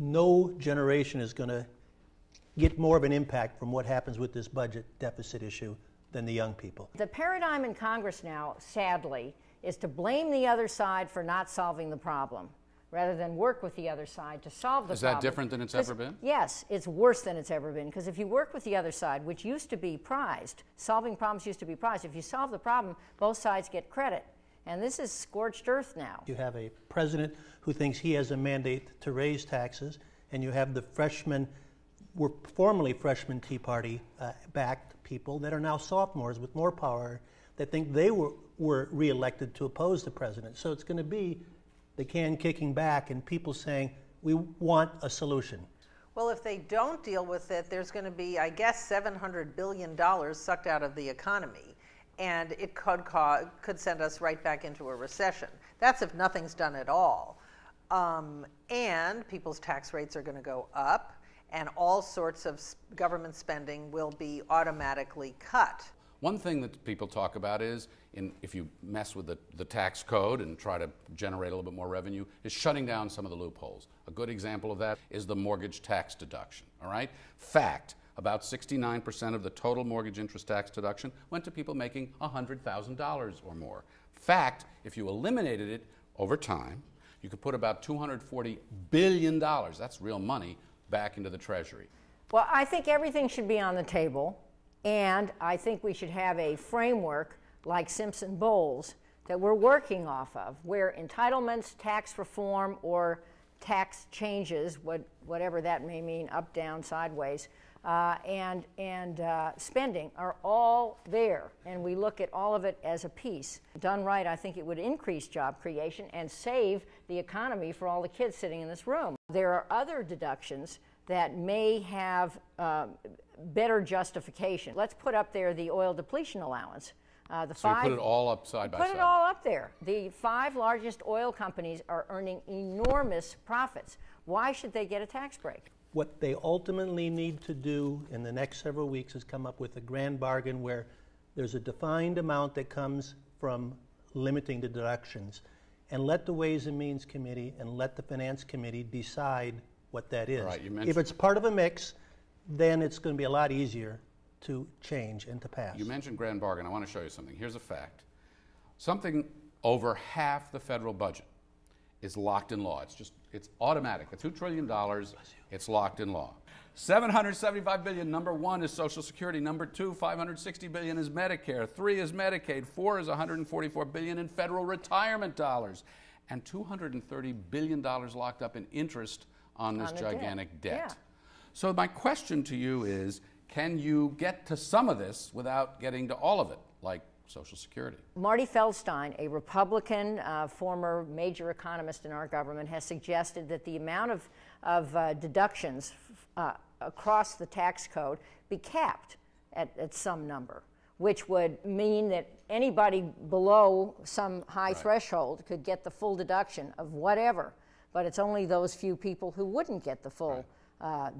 No generation is going to get more of an impact from what happens with this budget deficit issue than the young people. The paradigm in Congress now, sadly, is to blame the other side for not solving the problem, rather than work with the other side to solve the problem. Is that different than it's ever been? Yes, it's worse than it's ever been, because if you work with the other side, which used to be prized, solving problems used to be prized, if you solve the problem, both sides get credit. And this is scorched earth now. You have a president who thinks he has a mandate to raise taxes, and you have the freshmen, were formerly freshman Tea Party backed people that are now sophomores with more power that think they were reelected to oppose the president. So it's going to be the can kicking back and people saying, we want a solution. Well, if they don't deal with it, there's going to be, I guess, $700 billion sucked out of the economy. And it could send us right back into a recession. That's if nothing's done at all. And people's tax rates are going to go up, and all sorts of government spending will be automatically cut. One thing that people talk about is, if you mess with the tax code and try to generate a little bit more revenue, is shutting down some of the loopholes. A good example of that is the mortgage tax deduction, all right? Fact, about 69% of the total mortgage interest tax deduction went to people making $100,000 or more. Fact, if you eliminated it over time, you could put about $240 billion, that's real money, back into the Treasury. Well, I think everything should be on the table, and I think we should have a framework like Simpson-Bowles that we're working off of, where entitlements, tax reform, or tax changes, whatever that may mean, up, down, sideways, and spending are all there, and we look at all of it as a piece. Done right, I think it would increase job creation and save the economy for all the kids sitting in this room. There are other deductions that may have better justification. Let's put up there the oil depletion allowance. So you put it all up side by side? Put it all up there. The 5 largest oil companies are earning enormous profits. Why should they get a tax break? What they ultimately need to do in the next several weeks is come up with a grand bargain where there's a defined amount that comes from limiting the deductions, and let the Ways and Means Committee and let the Finance Committee decide what that is. Right, if it's part of a mix, then it's going to be a lot easier to change and to pass. You mentioned grand bargain. I want to show you something. Here's a fact. Something over half the federal budget is locked in law. It's automatic. At $2 trillion, it's locked in law. $775 billion, number 1 is Social Security. Number 2, $560 billion is Medicare. 3 is Medicaid. 4 is $144 billion in federal retirement dollars. And $230 billion locked up in interest on this gigantic debt. Yeah. So my question to you is, can you get to some of this without getting to all of it, like Social Security? Marty Feldstein, a Republican, former major economist in our government, has suggested that the amount of deductions across the tax code be capped at some number, which would mean that anybody below some high threshold could get the full deduction of whatever, but it's only those few people who wouldn't get the full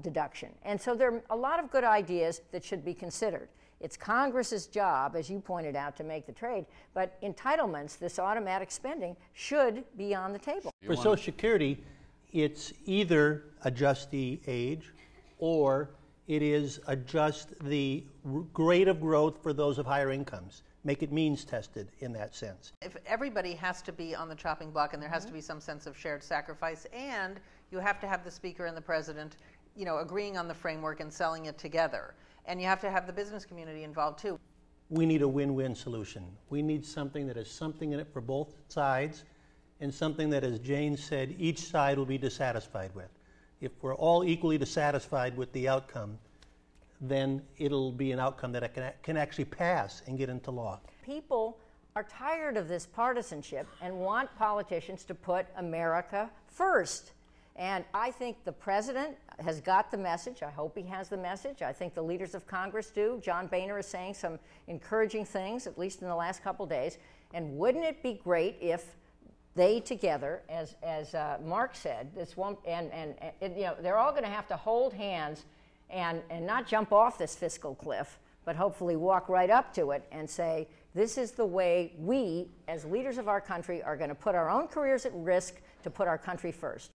deduction. And so there are a lot of good ideas that should be considered. It's Congress's job, as you pointed out, to make the trade, but entitlements, this automatic spending, should be on the table. For Social Security, it's either adjust the age or it is adjust the rate of growth for those of higher incomes. Make it means tested in that sense. If everybody has to be on the chopping block and there has to be some sense of shared sacrifice, and you have to have the Speaker and the President, agreeing on the framework and selling it together. And you have to have the business community involved too. We need a win-win solution. We need something that has something in it for both sides, and something that, as Jane said, each side will be dissatisfied with. If we're all equally dissatisfied with the outcome, then it'll be an outcome that can actually pass and get into law. People are tired of this partisanship and want politicians to put America first. And I think the president has got the message. I hope he has the message. I think the leaders of Congress do. John Boehner is saying some encouraging things, at least in the last couple days. And wouldn't it be great if they together, as Mark said, this one, they're all going to have to hold hands and not jump off this fiscal cliff, but hopefully walk right up to it and say, this is the way we, as leaders of our country, are going to put our own careers at risk to put our country first.